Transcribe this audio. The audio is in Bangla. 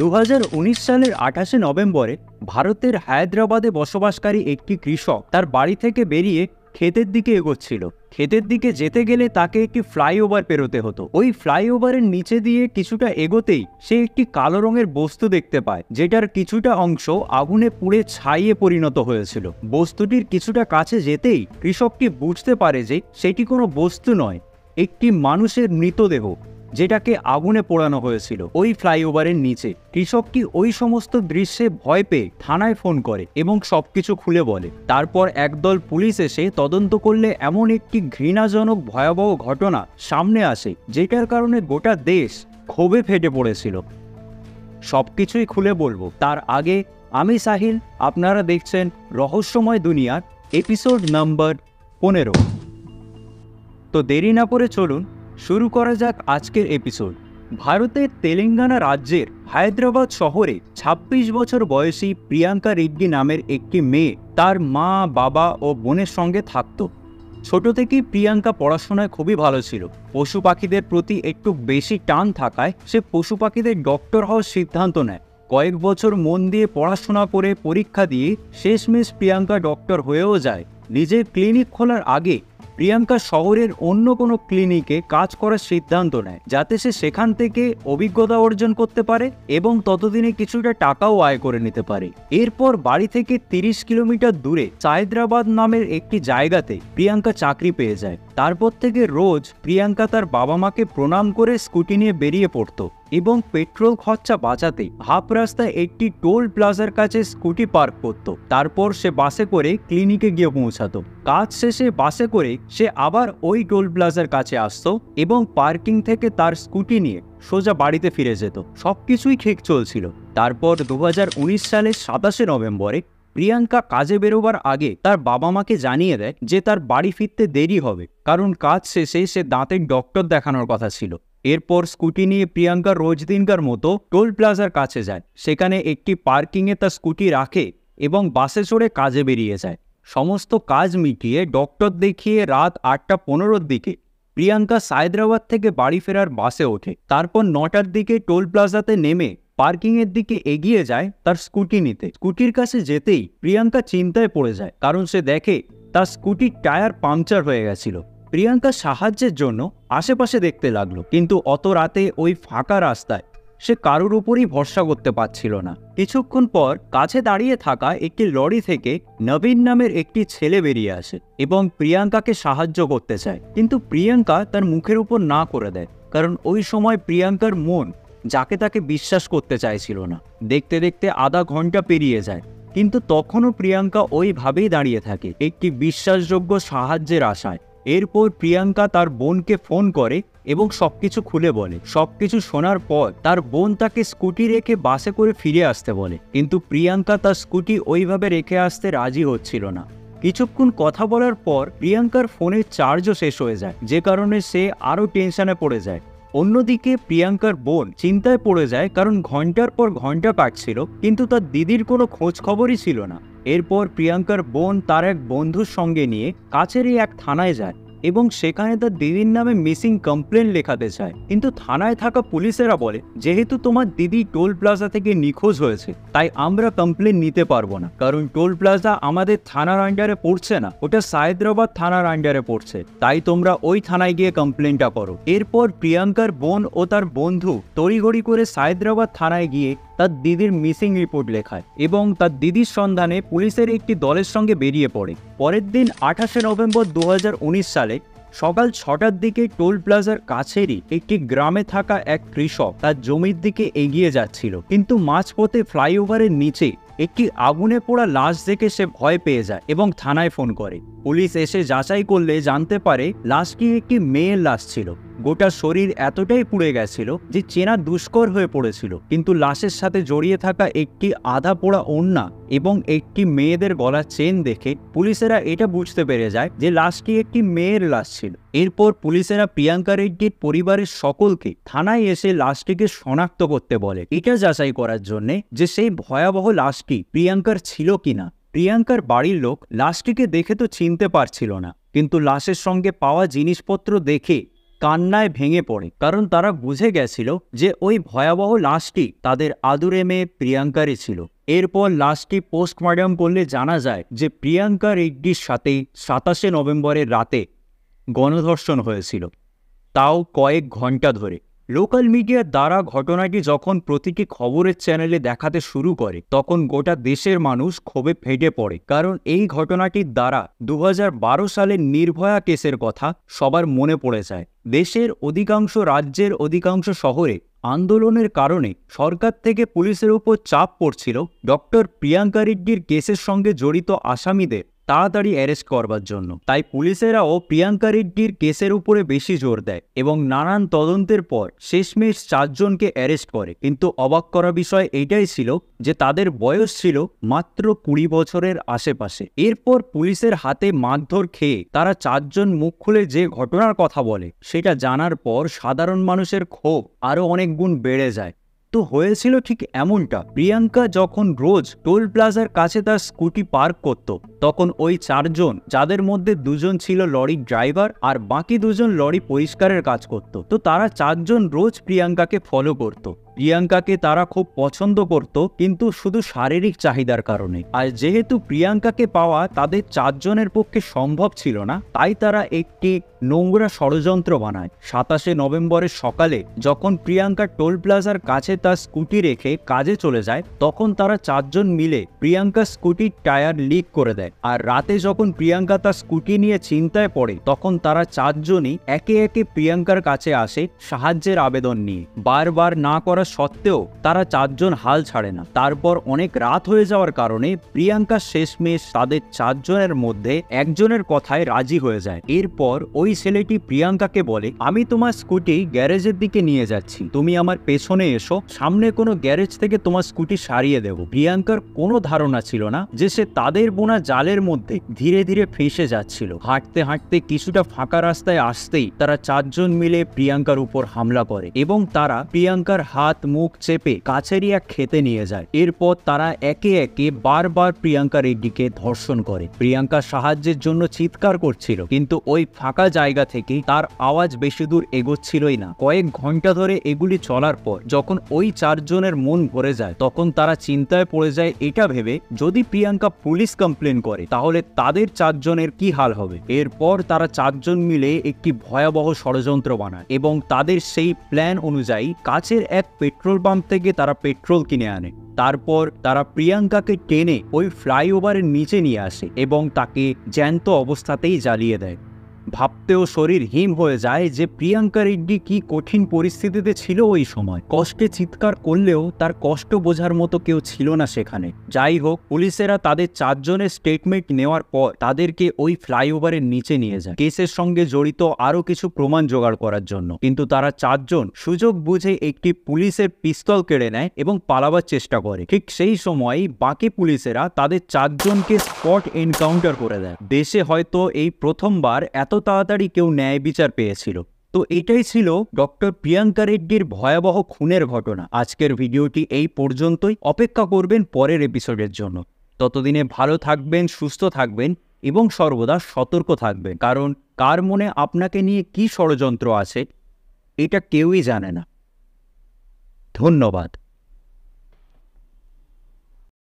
2019 সালের 28শে নভেম্বরে ভারতের হায়দ্রাবাদে বসবাসকারী একটি কৃষক তার বাড়ি থেকে বেরিয়ে ক্ষেতের দিকে এগোচ্ছিল। ক্ষেতের দিকে যেতে গেলে তাকে একটি ফ্লাইওভার পেরোতে হতো। ওই ফ্লাইওভারের নিচে দিয়ে কিছুটা এগোতেই সে একটি কালো রঙের বস্তু দেখতে পায়, যেটার কিছুটা অংশ আগুনে পুড়ে ছাইয়ে পরিণত হয়েছিল। বস্তুটির কিছুটা কাছে যেতেই কৃষকটি বুঝতে পারে যে সেটি কোনো বস্তু নয়, একটি মানুষের মৃতদেহ, যেটাকে আগুনে পোড়ানো হয়েছিল ওই ফ্লাইওভারের নিচে। কৃষকটি ওই সমস্ত দৃশ্যে ভয় পেয়ে থানায় ফোন করে এবং সবকিছু খুলে বলে। তারপর একদল পুলিশ এসে তদন্ত করলে এমন একটি ঘৃণাজনক ভয়াবহ ঘটনা সামনে আসে, যেটার কারণে গোটা দেশ ক্ষোভে ফেটে পড়েছিল। সবকিছুই খুলে বলবো, তার আগে আমি সাহিল, আপনারা দেখছেন রহস্যময় দুনিয়ার এপিসোড নাম্বার 15। তো দেরি না করে চলুন শুরু করা যাক আজকের এপিসোড। ভারতের তেলেঙ্গানা রাজ্যের হায়দ্রাবাদ শহরে 26 বছর বয়সী প্রিয়াঙ্কা রেড্ডি নামের একটি মেয়ে তার মা, বাবা ও বোনের সঙ্গে থাকত। ছোট থেকেই প্রিয়াঙ্কা পড়াশোনায় খুবই ভালো ছিল। পশু পাখিদের প্রতি একটু বেশি টান থাকায় সে পশু পাখিদের ডক্টর হওয়ার সিদ্ধান্ত নেয়। কয়েক বছর মন দিয়ে পড়াশোনা করে পরীক্ষা দিয়ে শেষমেশ প্রিয়াঙ্কা ডক্টর হয়েও যায়। নিজের ক্লিনিক খোলার আগে প্রিয়াঙ্কা শহরের অন্য কোনো ক্লিনিকে কাজ করার সিদ্ধান্ত নেয়, যাতে সে সেখান থেকে অভিজ্ঞতা অর্জন করতে পারে এবং ততদিনে কিছুটা টাকাও আয় করে নিতে পারে। এরপর বাড়ি থেকে 30 কিলোমিটার দূরে সায়দ্রাবাদ নামের একটি জায়গাতে প্রিয়াঙ্কা চাকরি পেয়ে যায়। তারপর থেকে রোজ প্রিয়াঙ্কা তার বাবা মাকে প্রণাম করে স্কুটি নিয়ে বেরিয়ে পড়তো এবং পেট্রোল খরচা বাঁচাতে হাফ রাস্তায় একটি টোল প্লাজার কাছে স্কুটি পার্ক করত। তারপর সে বাসে করে ক্লিনিকে গিয়ে পৌঁছাতো। কাজ শেষে বাসে করে সে আবার ওই টোল প্লাজার কাছে আসতো এবং পার্কিং থেকে তার স্কুটি নিয়ে সোজা বাড়িতে ফিরে যেত। সবকিছুই ঠিক চলছিল। তারপর 2019 সালের 27শে নভেম্বরে প্রিয়াঙ্কা কাজে বেরোবার আগে তার বাবা মাকে জানিয়ে দেয় যে তার বাড়ি ফিরতে দেরি হবে, কারণ কাজ শেষে সে দাঁতের ডক্টর দেখানোর কথা ছিল। এরপর স্কুটি নিয়ে প্রিয়াঙ্কা রোজ দিনকার মতো টোল প্লাজার কাছে যায়। সেখানে একটি পার্কিংয়ে তার স্কুটি রাখে এবং বাসে চড়ে কাজে বেরিয়ে যায়। সমস্ত কাজ মিটিয়ে ডক্টর দেখিয়ে রাত 8:15-র দিকে প্রিয়াঙ্কা সায়দ্রাবাদ থেকে বাড়ি ফেরার বাসে ওঠে। তারপর 9টার দিকে টোল প্লাজাতে নেমে পার্কিংয়ের দিকে এগিয়ে যায় তার স্কুটি নিতে। স্কুটির কাছে যেতেই প্রিয়াঙ্কা চিন্তায় পড়ে যায়, কারণ সে দেখে তার স্কুটির টায়ার পাংচার হয়ে গেছিল। প্রিয়াঙ্কা সাহায্যের জন্য আশেপাশে দেখতে লাগলো, কিন্তু অত রাতে ওই ফাঁকা রাস্তায় সে কারোর উপরই ভরসা করতে পারছিল না। কিছুক্ষণ পর কাছে দাঁড়িয়ে থাকা একটি লরি থেকে নবীন নামের একটি ছেলে বেরিয়ে আসে এবং প্রিয়াঙ্কাকে সাহায্য করতে চায়, কিন্তু প্রিয়াঙ্কা তার মুখের উপর না করে দেয়, কারণ ওই সময় প্রিয়াঙ্কার মন যাকে তাকে বিশ্বাস করতে চাইছিল না। দেখতে দেখতে আধা ঘন্টা পেরিয়ে যায়, কিন্তু তখনও প্রিয়াঙ্কা ওইভাবেই দাঁড়িয়ে থাকে একটি বিশ্বাসযোগ্য সাহায্যের আশায়। এরপর প্রিয়াঙ্কা তার বোনকে ফোন করে এবং সবকিছু খুলে বলে। সবকিছু শোনার পর তার বোন তাকে স্কুটি রেখে বাসে করে ফিরে আসতে বলে, কিন্তু প্রিয়াঙ্কা তার স্কুটি ওইভাবে রেখে আসতে রাজি হচ্ছিল না। কিছুক্ষণ কথা বলার পর প্রিয়াঙ্কার ফোনের চার্জও শেষ হয়ে যায়, যে কারণে সে আরও টেনশনে পড়ে যায়। অন্যদিকে প্রিয়াঙ্কার বোন চিন্তায় পড়ে যায়, কারণ ঘন্টার পর ঘন্টা কাটছিল কিন্তু তার দিদির কোনো খোঁজ খবরই ছিল না। এরপর প্রিয়াঙ্কার বোন তার এক বন্ধুর সঙ্গে নিয়ে কাছেরই এক থানায় যায় এবং সেখানে তার দিদির নামে মিসিং কমপ্লেন লেখাতে চায়, কিন্তু থানায় থাকা পুলিশেরা বলে যেহেতু তোমার দিদি টোল প্লাজা থেকে নিখোঁজ হয়েছে তাই আমরা কমপ্লেন নিতে পারবো না, কারণ টোল প্লাজা আমাদের থানার আন্ডারে পড়ছে না, ওটা সায়দ্রাবাদ থানার আন্ডারে পড়ছে, তাই তোমরা ওই থানায় গিয়ে কমপ্লেনটা করো। এরপর প্রিয়াঙ্কার বোন ও তার বন্ধু তড়িঘড়ি করে সায়দ্রাবাদ থানায় গিয়ে তার দিদির মিসিং রিপোর্ট লেখায় এবং তার দিদির সন্ধানে পুলিশের একটি দলের সঙ্গে বেরিয়ে পড়ে। পরের দিন 28শে নভেম্বর 2019 সালে সকাল 6টার দিকে টোল প্লাজার কাছেরই একটি গ্রামে থাকা এক কৃষক তার জমির দিকে এগিয়ে যাচ্ছিল, কিন্তু মাঝপথে ফ্লাইওভারের নিচে একটি আগুনে পোড়া লাশ দেখে সে ভয় পেয়ে যায় এবং থানায় ফোন করে। পুলিশ এসে যাচাই করলে জানতে পারে লাশটি একটি মেয়ের লাশ ছিল। গোটা শরীর এতটাই পুড়ে গেছিল যে চেনা দুষ্কর হয়ে পড়েছিল, কিন্তু লাশের সাথে জড়িয়ে থাকা একটি আধা পোড়া ওড়না এবং একটি মেয়েদের গলার চেন দেখে পুলিশেরা এটা বুঝতে পেরে যায় যে লাশটি একটি মেয়ের লাশ ছিল। এরপর পুলিশেরা প্রিয়াঙ্কা রেড্ডির পরিবারের সকলকে থানায় এসে লাশটিকে শনাক্ত করতে বলে, এটা যাচাই করার জন্য যে সেই ভয়াবহ লাশটি প্রিয়াঙ্কার ছিল কিনা। প্রিয়াঙ্কার বাড়ির লোক লাশটিকে দেখে তো চিনতে পারছিল না, কিন্তু লাশের সঙ্গে পাওয়া জিনিসপত্র দেখে কান্নায় ভেঙে পড়ে, কারণ তারা বুঝে গেছিল যে ওই ভয়াবহ লাশটি তাদের আদুরে মেয়ে প্রিয়াঙ্কারই ছিল। এরপর লাশটি পোস্টমর্টম করলে জানা যায় যে প্রিয়াঙ্কা রেড্ডির সাথে 27শে নভেম্বরের রাতে গণধর্ষণ হয়েছিল, তাও কয়েক ঘন্টা ধরে। লোকাল মিডিয়ার দ্বারা ঘটনাটি যখন প্রতিটি খবরের চ্যানেলে দেখাতে শুরু করে, তখন গোটা দেশের মানুষ ক্ষোভে ফেটে পড়ে, কারণ এই ঘটনাটির দ্বারা 2012 সালের নির্ভয়া কেসের কথা সবার মনে পড়ে যায়। দেশের অধিকাংশ রাজ্যের অধিকাংশ শহরে আন্দোলনের কারণে সরকার থেকে পুলিশের উপর চাপ পড়ছিল ডক্টর প্রিয়াঙ্কা রেড্ডির কেসের সঙ্গে জড়িত আসামিদের তাড়াতাড়ি অ্যারেস্ট করবার জন্য। তাই পুলিশেরাও প্রিয়াঙ্কা রেড্ডির কেসের উপরে বেশি জোর দেয় এবং নানান তদন্তের পর শেষমেশ 4 জনকে অ্যারেস্ট করে। কিন্তু অবাক করা বিষয় এইটাই ছিল যে তাদের বয়স ছিল মাত্র 20 বছরের আশেপাশে। এরপর পুলিশের হাতে মারধর খেয়ে তারা 4 জন মুখ খুলে যে ঘটনার কথা বলে, সেটা জানার পর সাধারণ মানুষের ক্ষোভ আরও অনেক গুণ বেড়ে যায়। তো হয়েছিল ঠিক এমনটা। প্রিয়াঙ্কা যখন রোজ টোল প্লাজার কাছে তার স্কুটি পার্ক করত, তখন ওই 4 জন, যাদের মধ্যে 2 জন ছিল লরি ড্রাইভার আর বাকি 2 জন লরি পরিষ্কারের কাজ করত, তো তারা 4 জন রোজ প্রিয়াঙ্কাকে ফলো করত। প্রিয়াঙ্কাকে তারা খুব পছন্দ করত, কিন্তু শুধু শারীরিক চাহিদার কারণে। আর যেহেতু প্রিয়াঙ্কাকে পাওয়া তাদের 4 জনের পক্ষে সম্ভব ছিল না, তাই তারা একটি নোংরা ষড়যন্ত্র বানায়। 27শে নভেম্বরের সকালে যখন প্রিয়াঙ্কা টোল প্লাজার কাছে তার স্কুটি রেখে কাজে চলে যায়, তখন তারা 4 জন মিলে প্রিয়াঙ্কার স্কুটির টায়ার লিক করে দেয়। আর রাতে যখন প্রিয়াঙ্কা তার স্কুটি নিয়ে চিন্তায় পড়ে, তখন তারা 4 জনই একে একে প্রিয়াঙ্কার কাছে আসে সাহায্যের আবেদন নিয়ে। বারবার না করা সত্ত্বেও তারা 4 জন হাল ছাড়ে না। তারপর অনেক রাত হয়ে যাওয়ার কারণে প্রিয়াঙ্কা শেষমেশ তাদের 4 জনের মধ্যে একজনের কথায় রাজি হয়ে যায়। এরপর ওই ছেলেটি প্রিয়াঙ্কাকে বলে, আমি তোমার স্কুটি গ্যারেজের দিকে নিয়ে যাচ্ছি, তুমি আমার পেছনে এসো, সামনে কোনো গ্যারেজ থেকে তোমার স্কুটি সারিয়ে দেব। প্রিয়াঙ্কার কোনো ধারণা ছিল না যে সে তাদের বোনা জালের মধ্যে ধীরে ধীরে ফেঁসে যাচ্ছিল। হাঁটতে হাঁটতে কিছুটা ফাঁকা রাস্তায় আসতেই তারা 4 জন মিলে প্রিয়াঙ্কার উপর হামলা করে এবং তারা প্রিয়াঙ্কার হাত মুখ চেপে কাছেরই এক খেতে নিয়ে যায়। এরপর তারা একে একে বারবার প্রিয়াঙ্কা রেড্ডিকে ধর্ষণ করে। প্রিয়াঙ্কা সাহায্যের জন্য চিৎকার করছিল, কিন্তু ওই ফাঁকা জায়গা থেকে তার আওয়াজ বেশি দূর এগোচ্ছিলই না। কয়েক ঘন্টা ধরে এগুলি চলার পর যখন ওই 4 জনের মন ভরে যায়, তখন তারা চিন্তায় পড়ে যায় এটা ভেবে, যদি প্রিয়াঙ্কা পুলিশ কমপ্লেন করে তাহলে তাদের 4 জনের কি হাল হবে। এরপর তারা 4 জন মিলে একটি ভয়াবহ ষড়যন্ত্র বানায় এবং তাদের সেই প্ল্যান অনুযায়ী কাছের এক পেট্রোল পাম্প থেকে তারা পেট্রোল কিনে আনে। তারপর তারা প্রিয়াঙ্কাকে টেনে ওই ফ্লাইওভারের নিচে নিয়ে আসে এবং তাকে জ্যান্ত অবস্থাতেই জ্বালিয়ে দেয়। ভাবতেও শরীর হিম হয়ে যায় যে প্রিয়াঙ্কা রেড্ডি কি কঠিন পরিস্থিতিতে ছিল ওই সময়। কষ্টে চিৎকার করলেও তার কষ্ট বোঝার মতো কেউ ছিল না সেখানে। যাই হোক, পুলিশেরা তাদের 4 জনের স্টেটমেন্ট নেওয়ার পর তাদেরকে ওই ফ্লাইওভারের নিচে নিয়ে যায় কেসের সঙ্গে জড়িত আরও কিছু প্রমাণ জোগাড় করার জন্য। কিন্তু তারা 4 জন সুযোগ বুঝে একটি পুলিশের পিস্তল কেড়ে নেয় এবং পালাবার চেষ্টা করে। ঠিক সেই সময় বাকি পুলিশেরা তাদের 4 জনকে স্পট এনকাউন্টার করে দেয়। দেশে হয়তো এই প্রথমবার এত তাড়াতাড়ি কেউ ন্যায় বিচার পেয়েছিল। তো এটাই ছিল ডক্টর প্রিয়াঙ্কা রেড্ডির ভয়াবহ খুনের ঘটনা। আজকের ভিডিওটি এই পর্যন্তই। অপেক্ষা করবেন পরের এপিসোডের জন্য। ততদিনে ভালো থাকবেন, সুস্থ থাকবেন এবং সর্বদা সতর্ক থাকবেন, কারণ কার মনে আপনাকে নিয়ে কি ষড়যন্ত্র আছে এটা কেউই জানে না। ধন্যবাদ।